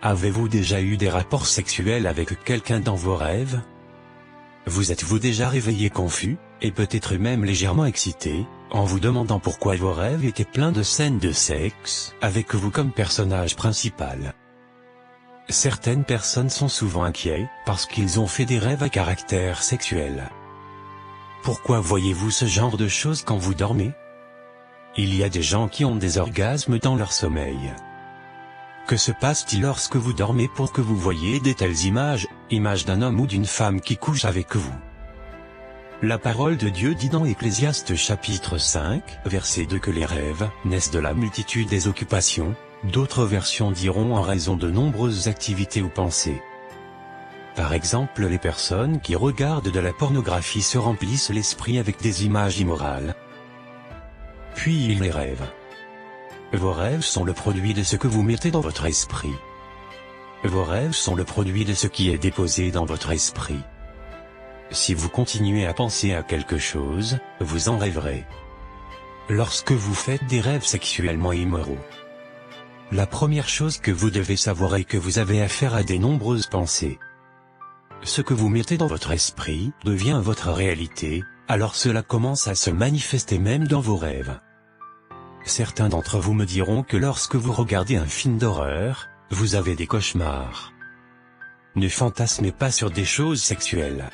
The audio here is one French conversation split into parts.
Avez-vous déjà eu des rapports sexuels avec quelqu'un dans vos rêves? Vous êtes-vous déjà réveillé confus, et peut-être même légèrement excité, en vous demandant pourquoi vos rêves étaient pleins de scènes de sexe, avec vous comme personnage principal? Certaines personnes sont souvent inquiets, parce qu'ils ont fait des rêves à caractère sexuel. Pourquoi voyez-vous ce genre de choses quand vous dormez? Il y a des gens qui ont des orgasmes dans leur sommeil. Que se passe-t-il lorsque vous dormez pour que vous voyez de telles images, images d'un homme ou d'une femme qui couche avec vous? La parole de Dieu dit dans Ecclésiaste chapitre 5, verset 2 que les rêves naissent de la multitude des occupations, d'autres versions diront en raison de nombreuses activités ou pensées. Par exemple, les personnes qui regardent de la pornographie se remplissent l'esprit avec des images immorales. Puis ils les rêvent. Vos rêves sont le produit de ce que vous mettez dans votre esprit. Vos rêves sont le produit de ce qui est déposé dans votre esprit. Si vous continuez à penser à quelque chose, vous en rêverez. Lorsque vous faites des rêves sexuellement immoraux, la première chose que vous devez savoir est que vous avez affaire à de nombreuses pensées. Ce que vous mettez dans votre esprit devient votre réalité, alors cela commence à se manifester même dans vos rêves. Certains d'entre vous me diront que lorsque vous regardez un film d'horreur, vous avez des cauchemars. Ne fantasmez pas sur des choses sexuelles.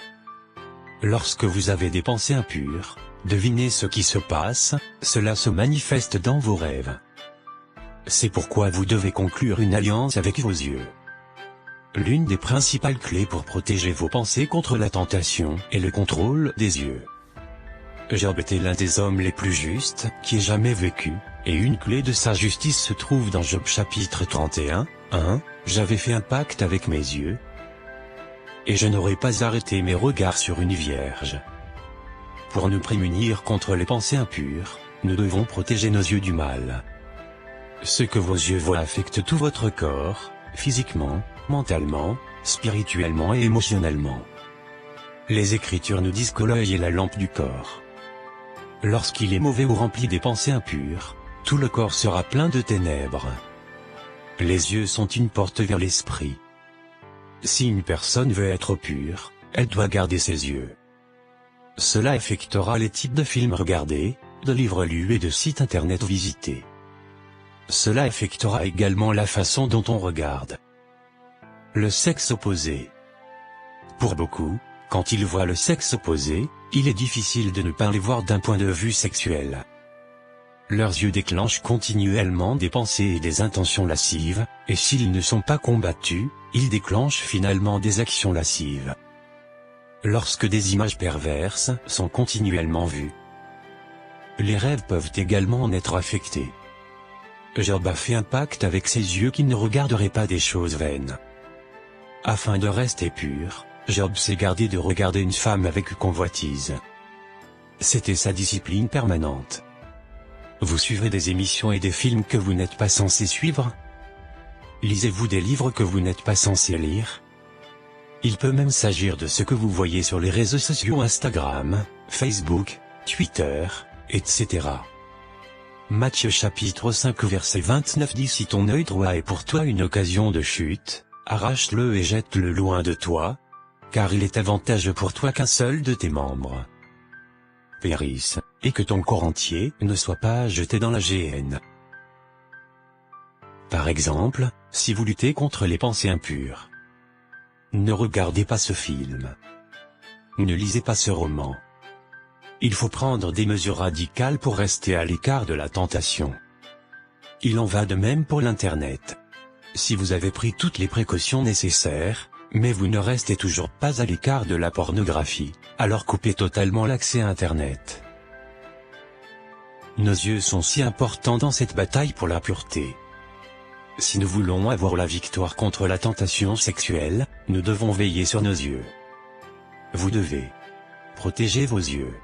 Lorsque vous avez des pensées impures, devinez ce qui se passe, cela se manifeste dans vos rêves. C'est pourquoi vous devez conclure une alliance avec vos yeux. L'une des principales clés pour protéger vos pensées contre la tentation est le contrôle des yeux. Job était l'un des hommes les plus justes qui ait jamais vécu, et une clé de sa justice se trouve dans Job chapitre 31, 1, « J'avais fait un pacte avec mes yeux, et je n'aurais pas arrêté mes regards sur une vierge. » Pour nous prémunir contre les pensées impures, nous devons protéger nos yeux du mal. Ce que vos yeux voient affecte tout votre corps, physiquement, mentalement, spirituellement et émotionnellement. Les Écritures nous disent que l'œil est la lampe du corps. Lorsqu'il est mauvais ou rempli des pensées impures, tout le corps sera plein de ténèbres. Les yeux sont une porte vers l'esprit. Si une personne veut être pure, elle doit garder ses yeux. Cela affectera les types de films regardés, de livres lus et de sites internet visités. Cela affectera également la façon dont on regarde. Le sexe opposé. Pour beaucoup, quand ils voient le sexe opposé, il est difficile de ne pas les voir d'un point de vue sexuel. Leurs yeux déclenchent continuellement des pensées et des intentions lascives, et s'ils ne sont pas combattus, ils déclenchent finalement des actions lascives. Lorsque des images perverses sont continuellement vues, les rêves peuvent également en être affectés. Job a fait un pacte avec ses yeux qu'il ne regarderait pas des choses vaines. Afin de rester pur, Job s'est gardé de regarder une femme avec convoitise. C'était sa discipline permanente. Vous suivez des émissions et des films que vous n'êtes pas censé suivre? Lisez-vous des livres que vous n'êtes pas censé lire? Il peut même s'agir de ce que vous voyez sur les réseaux sociaux Instagram, Facebook, Twitter, etc. Matthieu chapitre 5 verset 29 dit: si ton œil droit est pour toi une occasion de chute, arrache-le et jette-le loin de toi, car il est avantageux pour toi qu'un seul de tes membres périsse, et que ton corps entier ne soit pas jeté dans la géhenne. Par exemple, si vous luttez contre les pensées impures, ne regardez pas ce film. Ne lisez pas ce roman. Il faut prendre des mesures radicales pour rester à l'écart de la tentation. Il en va de même pour l'Internet. Si vous avez pris toutes les précautions nécessaires, mais vous ne restez toujours pas à l'écart de la pornographie, alors coupez totalement l'accès à Internet. Nos yeux sont si importants dans cette bataille pour la pureté. Si nous voulons avoir la victoire contre la tentation sexuelle, nous devons veiller sur nos yeux. Vous devez protéger vos yeux.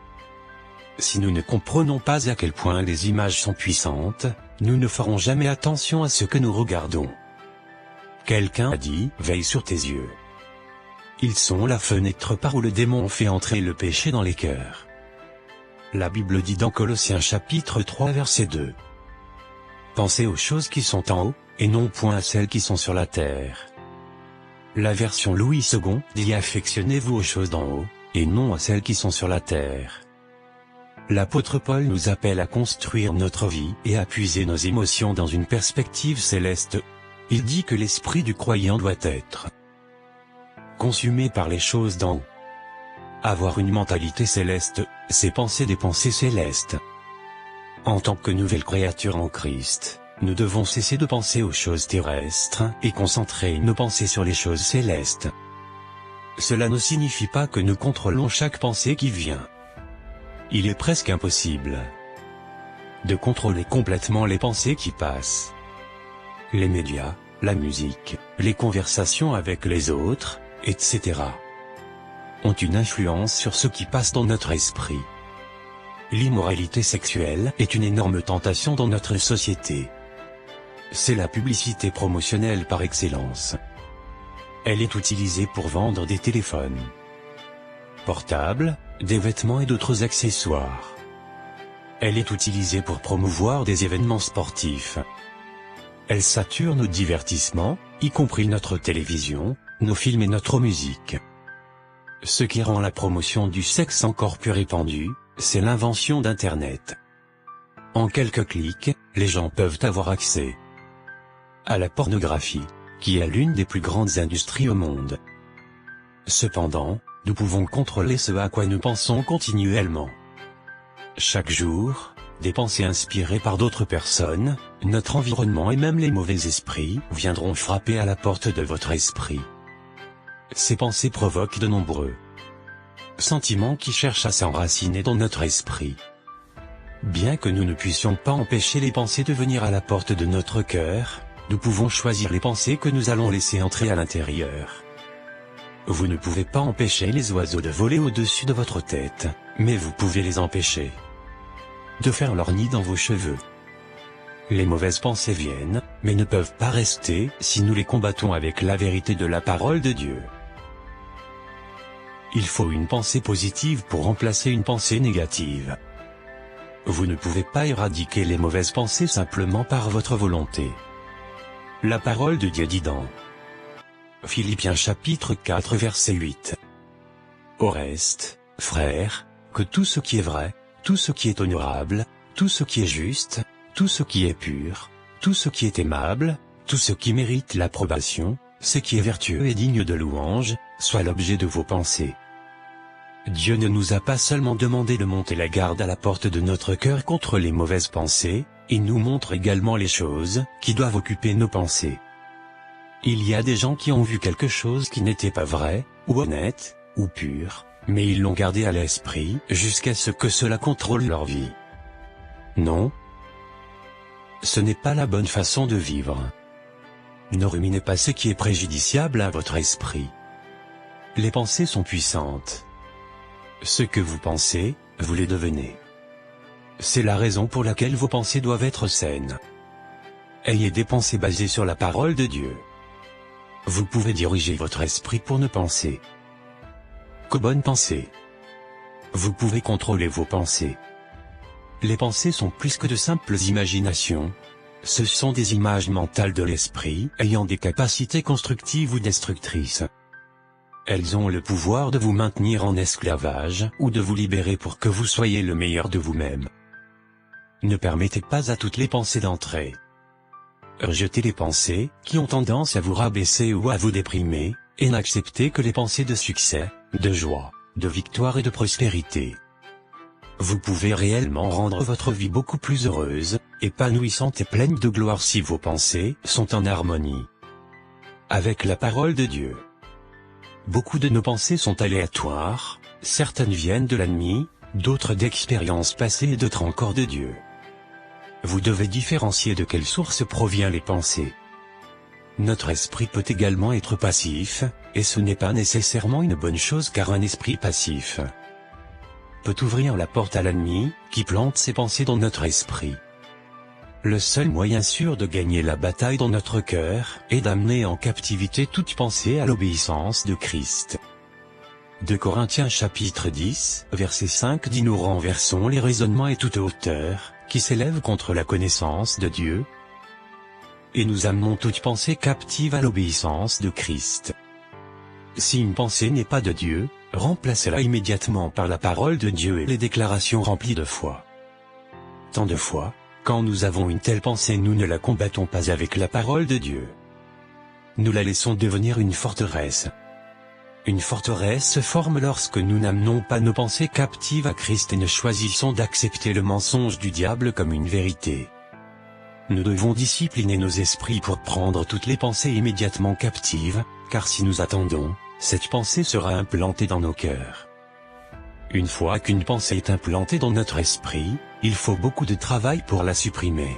Si nous ne comprenons pas à quel point les images sont puissantes, nous ne ferons jamais attention à ce que nous regardons. Quelqu'un a dit: veille sur tes yeux. Ils sont la fenêtre par où le démon fait entrer le péché dans les cœurs. La Bible dit dans Colossiens chapitre 3 verset 2. Pensez aux choses qui sont en haut, et non point à celles qui sont sur la terre. La version Louis II dit affectionnez-vous aux choses d'en haut, et non à celles qui sont sur la terre. L'apôtre Paul nous appelle à construire notre vie et à puiser nos émotions dans une perspective céleste. Il dit que l'esprit du croyant doit être consumé par les choses d'en haut. Avoir une mentalité céleste, c'est penser des pensées célestes. En tant que nouvelle créature en Christ, nous devons cesser de penser aux choses terrestres et concentrer nos pensées sur les choses célestes. Cela ne signifie pas que nous contrôlons chaque pensée qui vient. Il est presque impossible de contrôler complètement les pensées qui passent. Les médias, la musique, les conversations avec les autres, etc. ont une influence sur ce qui passe dans notre esprit. L'immoralité sexuelle est une énorme tentation dans notre société. C'est la publicité promotionnelle par excellence. Elle est utilisée pour vendre des téléphones portables, des vêtements et d'autres accessoires. Elle est utilisée pour promouvoir des événements sportifs. Elle sature nos divertissements, y compris notre télévision, nos films et notre musique. Ce qui rend la promotion du sexe encore plus répandue, c'est l'invention d'Internet. En quelques clics, les gens peuvent avoir accès à la pornographie, qui est l'une des plus grandes industries au monde. Cependant, nous pouvons contrôler ce à quoi nous pensons continuellement. Chaque jour, des pensées inspirées par d'autres personnes, notre environnement et même les mauvais esprits viendront frapper à la porte de votre esprit. Ces pensées provoquent de nombreux sentiments qui cherchent à s'enraciner dans notre esprit. Bien que nous ne puissions pas empêcher les pensées de venir à la porte de notre cœur, nous pouvons choisir les pensées que nous allons laisser entrer à l'intérieur. Vous ne pouvez pas empêcher les oiseaux de voler au-dessus de votre tête, mais vous pouvez les empêcher de faire leur nid dans vos cheveux. Les mauvaises pensées viennent, mais ne peuvent pas rester si nous les combattons avec la vérité de la parole de Dieu. Il faut une pensée positive pour remplacer une pensée négative. Vous ne pouvez pas éradiquer les mauvaises pensées simplement par votre volonté. La parole de Dieu dit dans Philippiens chapitre 4 verset 8. Au reste, frères, que tout ce qui est vrai, tout ce qui est honorable, tout ce qui est juste, tout ce qui est pur, tout ce qui est aimable, tout ce qui mérite l'approbation, ce qui est vertueux et digne de louange, soit l'objet de vos pensées. Dieu ne nous a pas seulement demandé de monter la garde à la porte de notre cœur contre les mauvaises pensées, il nous montre également les choses qui doivent occuper nos pensées. Il y a des gens qui ont vu quelque chose qui n'était pas vrai, ou honnête, ou pur, mais ils l'ont gardé à l'esprit jusqu'à ce que cela contrôle leur vie. Non. Ce n'est pas la bonne façon de vivre. Ne ruminez pas ce qui est préjudiciable à votre esprit. Les pensées sont puissantes. Ce que vous pensez, vous les devenez. C'est la raison pour laquelle vos pensées doivent être saines. Ayez des pensées basées sur la parole de Dieu. Vous pouvez diriger votre esprit pour ne penser qu'aux bonnes pensées. Vous pouvez contrôler vos pensées. Les pensées sont plus que de simples imaginations. Ce sont des images mentales de l'esprit ayant des capacités constructives ou destructrices. Elles ont le pouvoir de vous maintenir en esclavage ou de vous libérer pour que vous soyez le meilleur de vous-même. Ne permettez pas à toutes les pensées d'entrer. Rejetez les pensées qui ont tendance à vous rabaisser ou à vous déprimer, et n'acceptez que les pensées de succès, de joie, de victoire et de prospérité. Vous pouvez réellement rendre votre vie beaucoup plus heureuse, épanouissante et pleine de gloire si vos pensées sont en harmonie avec la parole de Dieu. Beaucoup de nos pensées sont aléatoires, certaines viennent de l'ennemi, d'autres d'expériences passées et d'autres encore de Dieu. Vous devez différencier de quelle source proviennent les pensées. Notre esprit peut également être passif, et ce n'est pas nécessairement une bonne chose car un esprit passif peut ouvrir la porte à l'ennemi, qui plante ses pensées dans notre esprit. Le seul moyen sûr de gagner la bataille dans notre cœur est d'amener en captivité toute pensée à l'obéissance de Christ. 2 Corinthiens chapitre 10, verset 5 dit: nous renversons les raisonnements et toute hauteur qui s'élève contre la connaissance de Dieu, et nous amenons toute pensée captive à l'obéissance de Christ. Si une pensée n'est pas de Dieu, remplacez-la immédiatement par la parole de Dieu et les déclarations remplies de foi. Tant de fois, quand nous avons une telle pensée, nous ne la combattons pas avec la parole de Dieu. Nous la laissons devenir une forteresse. Une forteresse se forme lorsque nous n'amenons pas nos pensées captives à Christ et ne choisissons d'accepter le mensonge du diable comme une vérité. Nous devons discipliner nos esprits pour prendre toutes les pensées immédiatement captives, car si nous attendons, cette pensée sera implantée dans nos cœurs. Une fois qu'une pensée est implantée dans notre esprit, il faut beaucoup de travail pour la supprimer.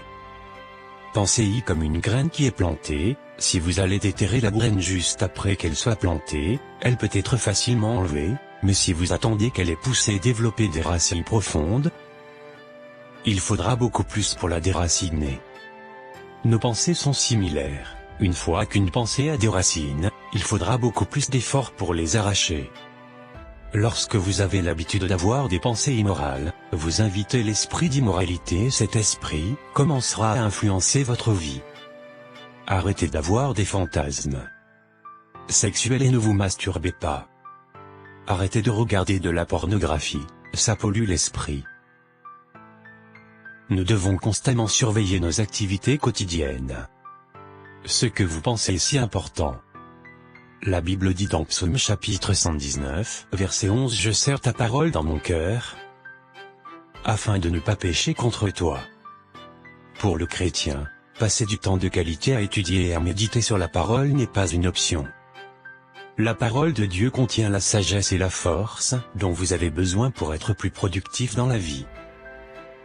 Pensez-y comme une graine qui est plantée. Si vous allez déterrer la graine juste après qu'elle soit plantée, elle peut être facilement enlevée, mais si vous attendez qu'elle ait poussé et développé des racines profondes, il faudra beaucoup plus pour la déraciner. Nos pensées sont similaires. Une fois qu'une pensée a des racines, il faudra beaucoup plus d'efforts pour les arracher. Lorsque vous avez l'habitude d'avoir des pensées immorales, vous invitez l'esprit d'immoralité et cet esprit commencera à influencer votre vie. Arrêtez d'avoir des fantasmes sexuels et ne vous masturbez pas. Arrêtez de regarder de la pornographie, ça pollue l'esprit. Nous devons constamment surveiller nos activités quotidiennes. Ce que vous pensez est si important. La Bible dit dans Psaume chapitre 119, verset 11 « Je serre ta parole dans mon cœur, afin de ne pas pécher contre toi ». Pour le chrétien, passer du temps de qualité à étudier et à méditer sur la parole n'est pas une option. La parole de Dieu contient la sagesse et la force dont vous avez besoin pour être plus productif dans la vie.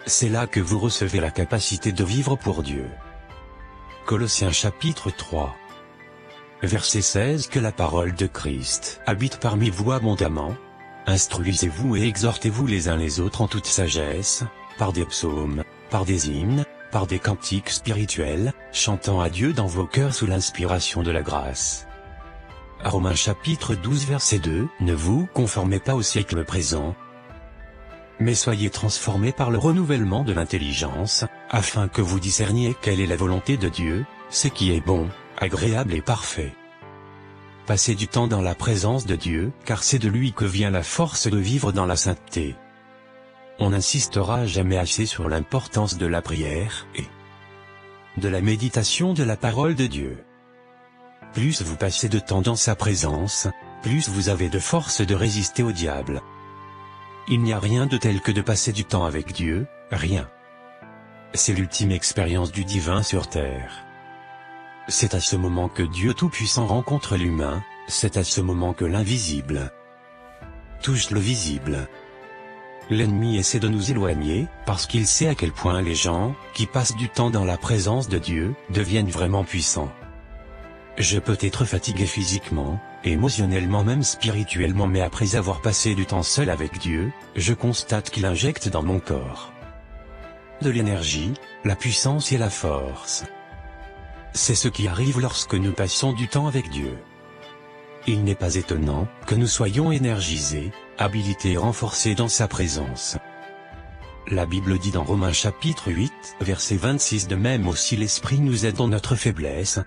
C'est là que vous recevez la capacité de vivre pour Dieu. Colossiens chapitre 3. Verset 16 « Que la parole de Christ habite parmi vous abondamment. Instruisez-vous et exhortez-vous les uns les autres en toute sagesse, par des psaumes, par des hymnes, par des cantiques spirituels, chantant à Dieu dans vos cœurs sous l'inspiration de la grâce. » Romains chapitre 12 verset 2 « Ne vous conformez pas au siècle présent, mais soyez transformés par le renouvellement de l'intelligence, afin que vous discerniez quelle est la volonté de Dieu, ce qui est bon, agréable et parfait. » Passez du temps dans la présence de Dieu, car c'est de lui que vient la force de vivre dans la sainteté. On n'insistera jamais assez sur l'importance de la prière et de la méditation de la parole de Dieu. Plus vous passez de temps dans sa présence, plus vous avez de force de résister au diable. Il n'y a rien de tel que de passer du temps avec Dieu, rien. C'est l'ultime expérience du divin sur terre. C'est à ce moment que Dieu Tout-Puissant rencontre l'humain, c'est à ce moment que l'invisible touche le visible. L'ennemi essaie de nous éloigner, parce qu'il sait à quel point les gens, qui passent du temps dans la présence de Dieu, deviennent vraiment puissants. Je peux être fatigué physiquement, émotionnellement même spirituellement, mais après avoir passé du temps seul avec Dieu, je constate qu'il injecte dans mon corps de l'énergie, la puissance et la force. C'est ce qui arrive lorsque nous passons du temps avec Dieu. Il n'est pas étonnant que nous soyons énergisés, habilités et renforcés dans sa présence. La Bible dit dans Romains chapitre 8, verset 26 « De même aussi l'Esprit nous aide dans notre faiblesse,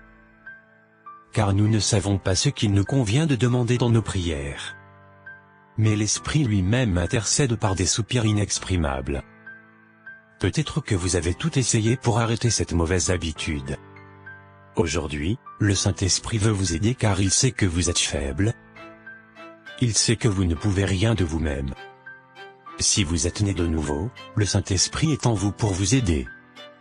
car nous ne savons pas ce qu'il nous convient de demander dans nos prières. Mais l'Esprit lui-même intercède par des soupirs inexprimables. » Peut-être que vous avez tout essayé pour arrêter cette mauvaise habitude. Aujourd'hui, le Saint-Esprit veut vous aider car il sait que vous êtes faible. Il sait que vous ne pouvez rien de vous-même. Si vous êtes né de nouveau, le Saint-Esprit est en vous pour vous aider.